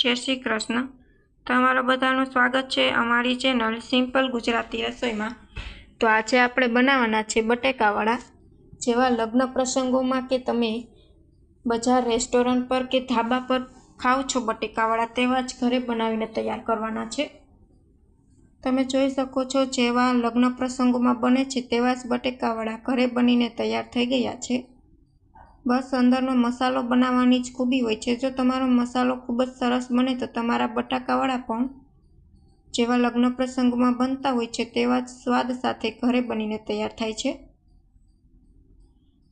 જય શ્રી કૃષ્ણ. તમારા બધાનું સ્વાગત છે અમારી ચેનલ સિમ્પલ ગુજરાતી રસોઈમાં. તો આજે આપણે બનાવવાના છે બટેકાવડા. જેવા લગ્ન પ્રસંગોમાં કે તમે બજાર, રેસ્ટોરન્ટ પર કે ધાબા પર ખાઓ છો બટેકાવડા, તેવા જ ઘરે બનાવીને તૈયાર કરવાના છે. તમે જોઈ શકો છો જેવા લગ્ન પ્રસંગોમાં બને છે તેવા જ બટેકાવડા ઘરે બનીને તૈયાર થઈ ગયા છે. બસ અંદરનો મસાલો બનાવવાની જ ખૂબી હોય છે. જો તમારો મસાલો ખૂબ જ સરસ બને તો તમારા બટાકાવડા પણ જેવા લગ્ન પ્રસંગોમાં બનતા હોય છે તેવા જ સ્વાદ સાથે ઘરે બનીને તૈયાર થાય છે.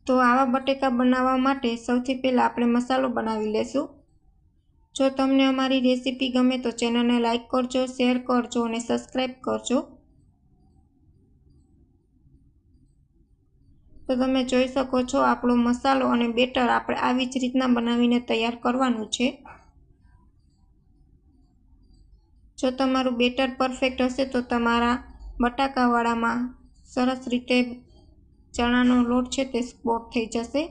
તો આવા બટેકા બનાવવા માટે સૌથી પહેલાં આપણે મસાલો બનાવી લેશું. જો તમને અમારી રેસીપી ગમે તો ચેનલને લાઈક કરજો, શેર કરજો અને સબસ્ક્રાઈબ કરજો. તો તમે જોઈ શકો છો આપણો મસાલો અને બેટર આપણે આવી જ રીતના બનાવીને તૈયાર કરવાનું છે. જો તમારું બેટર પરફેક્ટ હશે તો તમારા બટાકાવાળામાં સરસ રીતે ચણાનો લોટ છે તે સ્પોટ થઈ જશે.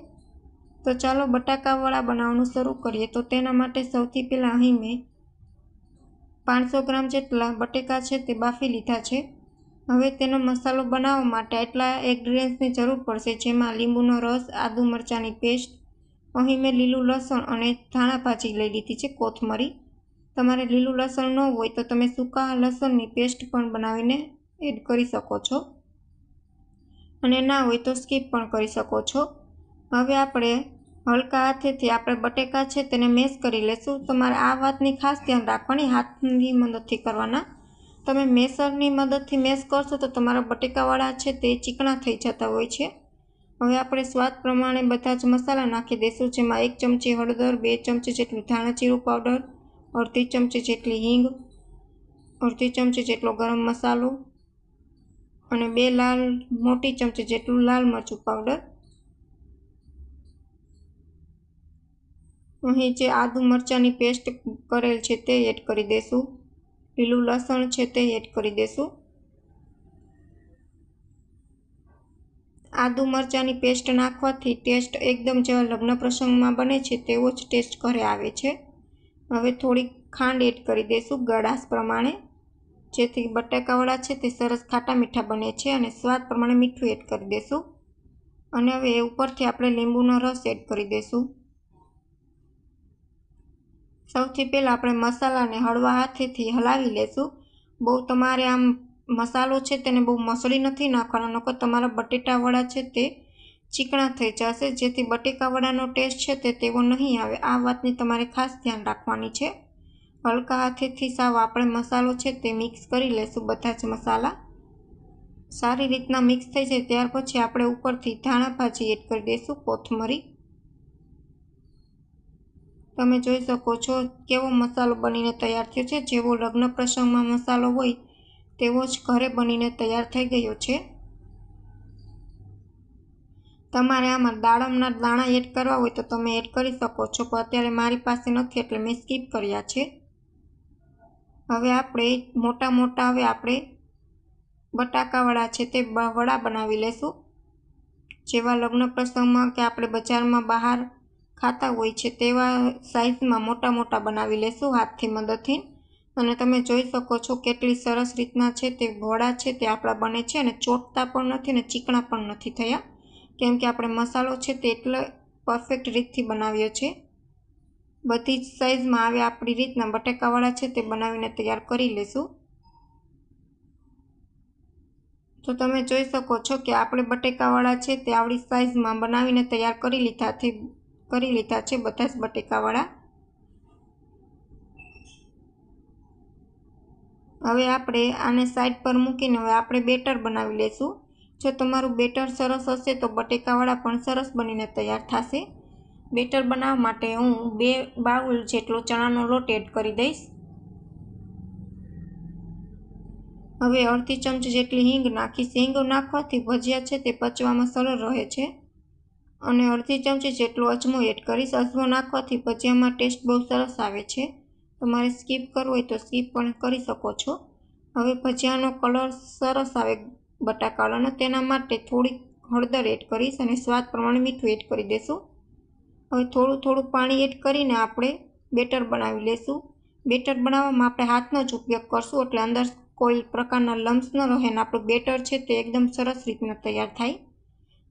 તો ચાલો બટાકાવાળા બનાવવાનું શરૂ કરીએ. તો તેના માટે સૌથી પહેલાં અહીં મેં 500 ગ્રામ જેટલા બટેકા છે તે બાફી લીધા છે. હવે તેનો મસાલો બનાવવા માટે એટલા ઇન્ગ્રેડિયન્ટ્સની જરૂર પડશે, જેમાં લીંબુનો રસ, આદુ મરચાંની પેસ્ટ, અહીં મેં લીલું લસણ અને ધાણા ભાજી લઈ લીધી છે, કોથમરી. તમારે લીલું લસણ ન હોય તો તમે સૂકા લસણની પેસ્ટ પણ બનાવીને એડ કરી શકો છો, અને ના હોય તો સ્કીપ પણ કરી શકો છો. હવે આપણે હલકા હાથેથી આપણે બટેકા છે તેને મેશ કરી લેશું. તમારે આ વાતની ખાસ ધ્યાન રાખવાની, હાથની મદદથી કરવાના. તમે મેસરની મદદથી મેશ કરશો તો તમારા બટેકાવાળા છે તે ચીકણા થઈ જતા હોય છે. હવે આપણે સ્વાદ પ્રમાણે બધા જ મસાલા નાખી દઈશું, જેમાં 1 ચમચી હળદર, 2 ચમચી જેટલું ધાણા જીરું પાવડર, અડધી ચમચી જેટલી હિંગ, અડધી ચમચી જેટલો ગરમ મસાલો અને 2 મોટી ચમચી જેટલું લાલ મરચું પાવડર. અહીં જે આદુ મરચાંની પેસ્ટ કરેલ છે તે એડ કરી દઈશું. લીલું લસણ છે તે એડ કરી દઈશું. આદુ મરચાંની પેસ્ટ નાખવાથી ટેસ્ટ એકદમ જેવા લગ્ન પ્રસંગમાં બને છે તેવો જ ટેસ્ટ ઘરે આવે છે. હવે થોડીક ખાંડ એડ કરી દઈશું ગળાશ પ્રમાણે, જેથી બટાકાવડા છે તે સરસ ખાટા મીઠા બને છે, અને સ્વાદ પ્રમાણે મીઠું એડ કરી દઈશું. અને હવે એ ઉપરથી આપણે લીંબુનો રસ એડ કરી દઈશું. સૌથી પહેલાં આપણે મસાલાને હળવા હાથેથી હલાવી લેશું. બહુ તમારે આમ મસાલો છે તેને બહુ મસળી નથી નાખવાનો, નકર તમારા બટેટાવડા છે તે ચીકણા થઈ જશે, જેથી બટેકાવડાનો ટેસ્ટ છે તે તેવો નહીં આવે. આ વાતની તમારે ખાસ ધ્યાન રાખવાની છે. હલકા હાથેથી સાવ આપણે મસાલો છે તે મિક્સ કરી લેશું. બધા જ મસાલા સારી રીતના મિક્સ થઈ જાય ત્યાર પછી આપણે ઉપરથી ધાણા ભાજી એડ કરી દઈશું, કોથમરી. તમે જોઈ શકો છો કેવો મસાલો બનીને તૈયાર થયો છે. જેવો લગ્ન પ્રસંગમાં મસાલો હોય તેવો જ ઘરે બનીને તૈયાર થઈ ગયો છે. તમારે આમાં દાડમના દાણા એડ કરવા હોય તો તમે એડ કરી શકો છો, પણ અત્યારે મારી પાસે નથી એટલે મેં સ્કીપ કર્યા છે. હવે આપણે મોટા હવે આપણે બટાકાવડા છે તે વડા બનાવી લેશું. જેવા લગ્ન પ્રસંગમાં કે આપણે બજારમાં બહાર ખાતા હોય છે તેવા સાઇઝમાં મોટા બનાવી લેશું હાથથી મદદથી. અને તમે જોઈ શકો છો કેટલી સરસ રીતના છે તે વડા છે તે આપણા બને છે, અને ચોટતા પણ નથી અને ચીકણા પણ નથી થયા, કેમ કે આપણે મસાલો છે તે એટલો પરફેક્ટ રીતથી બનાવ્યો છે. બધી જ સાઇઝમાં આવે આપણી રીતના બટાકાવડા છે તે બનાવીને તૈયાર કરી લેશું. તો તમે જોઈ શકો છો કે આપણે બટેકાવડા છે તે આવડી સાઇઝમાં બનાવીને તૈયાર કરી લીધા છે બધા જ બટેકાવડા. હવે આપણે આને સાઈડ પર મૂકીને હવે આપણે બેટર બનાવી લઈશું. જો તમારું બેટર સરસ હશે તો બટેકાવડા પણ સરસ બનીને તૈયાર થશે. બેટર બનાવવા માટે હું 2 બાઉલ જેટલો ચણાનો લોટ એડ કરી દઈશ. હવે અડધી ચમચી જેટલી હિંગ નાખીશ. હિંગ નાખવાથી ભજીયા છે તે પચવામાં સરળ રહે છે. અને અડધી ચમચી જેટલો અજમો એડ કરીશ. અજમો નાખવાથી ભજીયામાં ટેસ્ટ બહુ સરસ આવે છે. તમારે સ્કીપ કરવો હોય તો સ્કીપ પણ કરી શકો છો. હવે ભજીયાનો કલર સરસ આવે બટાકાવાળાનો, તેના માટે થોડીક હળદર એડ કરીશ અને સ્વાદ પ્રમાણે મીઠું એડ કરી દઈશું. હવે થોડું પાણી એડ કરીને આપણે બેટર બનાવી લઈશું. બેટર બનાવવામાં આપણે હાથનો જ ઉપયોગ કરશું એટલે અંદર કોઈ પ્રકારના લમ્સ ન રહે અને આપણું બેટર છે તે એકદમ સરસ રીતના તૈયાર થાય.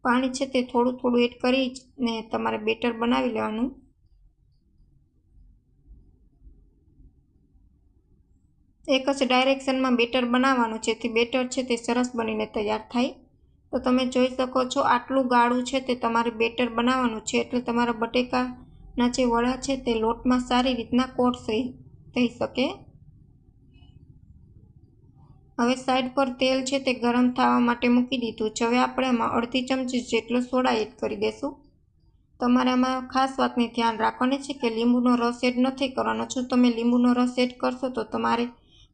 પાણી છે તે થોડું થોડું એડ કરીને તમારે બેટર બનાવી લેવાનું. એક જ ડાયરેક્શનમાં બેટર બનાવવાનું જેથી બેટર છે તે સરસ બનીને તૈયાર થાય. તો તમે જોઈ શકો છો આટલું ગાળું છે તે તમારે બેટર બનાવવાનું છે એટલે તમારા બટેકાના જે વડા છે તે લોટમાં સારી રીતના કોટ થઈ શકે. હવે સાઈડ પર તેલ છે તે ગરમ થવા માટે મૂકી દીધું છે. હવે આપણે આમાં અડધી ચમચી જેટલો સોડા એડ કરી દઈશું. તમારે આમાં ખાસ વાતની ધ્યાન રાખવાની છે કે લીંબુનો રસ એડ નથી કરવાનો. જો તમે લીંબુનો રસ એડ કરશો તો તમારે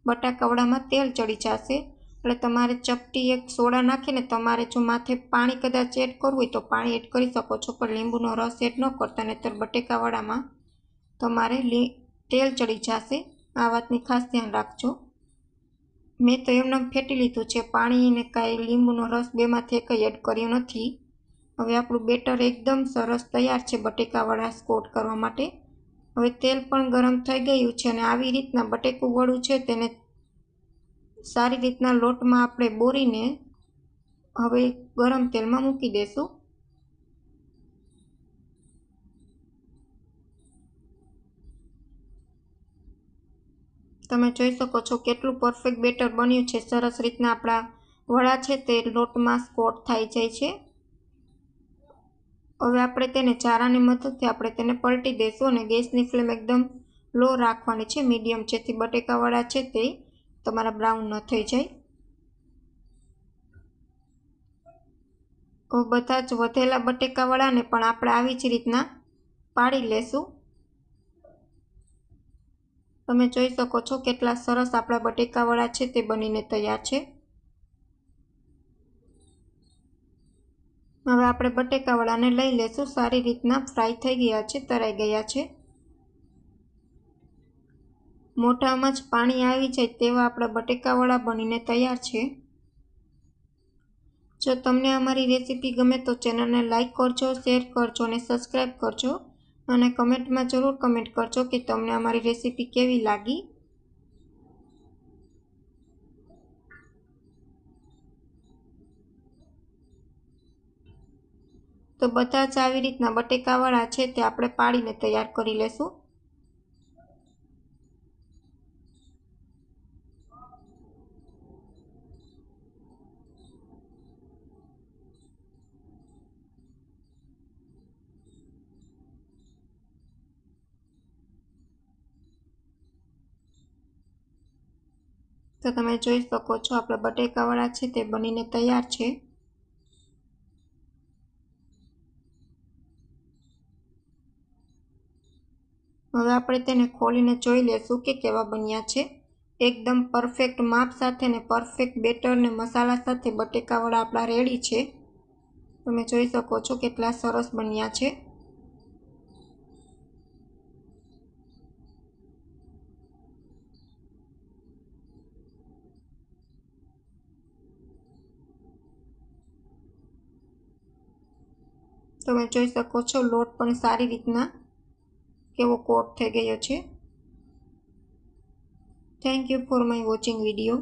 બટાકાવડામાં તેલ ચડી જશે એટલે તમારે ચપટી એક સોડા નાખીને તમારે જો માથે પાણી કદાચ એડ કરવું હોય તો પાણી એડ કરી શકો છો, પણ લીંબુનો રસ એડ ન કરતા, નહીંતર બટેકાવડામાં તમારે તેલ ચડી જશે. આ વાતની ખાસ ધ્યાન રાખજો. મેં તો એમને ફેટી લીધું છે, પાણી ને કાંઈ લીંબુનો રસ બેમાંથી એકય એડ કર્યો નથી. હવે આપણું બેટર એકદમ સરસ તૈયાર છે બટેકાવડા સ્કોટ કરવા માટે. હવે તેલ પણ ગરમ થઈ ગયું છે અને આવી રીતના બટેકું વડું છે તેને સારી રીતના લોટમાં આપણે બોરીને હવે ગરમ તેલમાં મૂકી દઈશું. તમે જોઈ શકો છો કેટલું પરફેક્ટ બેટર બન્યું છે. સરસ રીતના આપણા વડા છે તે લોટમાં સ્કોટ થઈ જાય છે. હવે આપણે તેને ચારાની મદદથી આપણે તેને પલટી દઈશું અને ગેસની ફ્લેમ એકદમ લો રાખવાની છે, મીડિયમ, જેથી બટેકાવડા છે તે તમારા બ્રાઉન ન થઈ જાય. હવે બધા જ વધેલા બટેકાવડાને પણ આપણે આવી જ રીતના પાડી લેશું. તમે જોઈ શકો છો કેટલા સરસ આપણા બટેકાવડા છે તે બનીને તૈયાર છે. હવે આપણે બટેકાવડાને લઈ લેશું. સારી રીતના ફ્રાય થઈ ગયા છે, તળાઈ ગયા છે. મોઢામાં જ પાણી આવી જાય તેવા આપણા બટેકાવડા બનીને તૈયાર છે. જો તમને અમારી રેસીપી ગમે તો ચેનલને લાઈક કરજો, શેર કરજો અને સબસ્ક્રાઈબ કરજો અને કમેન્ટમાં જરૂર કમેન્ટ કરજો કે તમને અમારી રેસીપી કેવી લાગી. તો બધા જ આવી રીતના બટેકાવડા છે તે આપણે પાડીને તૈયાર કરી લેશું. તો તમે જોઈ શકો છો આપણા બટેકાવડા છે તે બનીને તૈયાર છે. હવે આપણે તેને ખોલીને જોઈ લેશું કે કેવા બન્યા છે. એકદમ પરફેક્ટ માપ સાથે ને પરફેક્ટ બેટર ને મસાલા સાથે બટેકાવડા આપણા રેડી છે. તમે જોઈ શકો છો કેટલા સરસ બન્યા છે. તમે જોઈ શકો છો લોટ પણ સારી રીતના કેવો કોટ થઈ ગયો છે. Thank you for my watching video.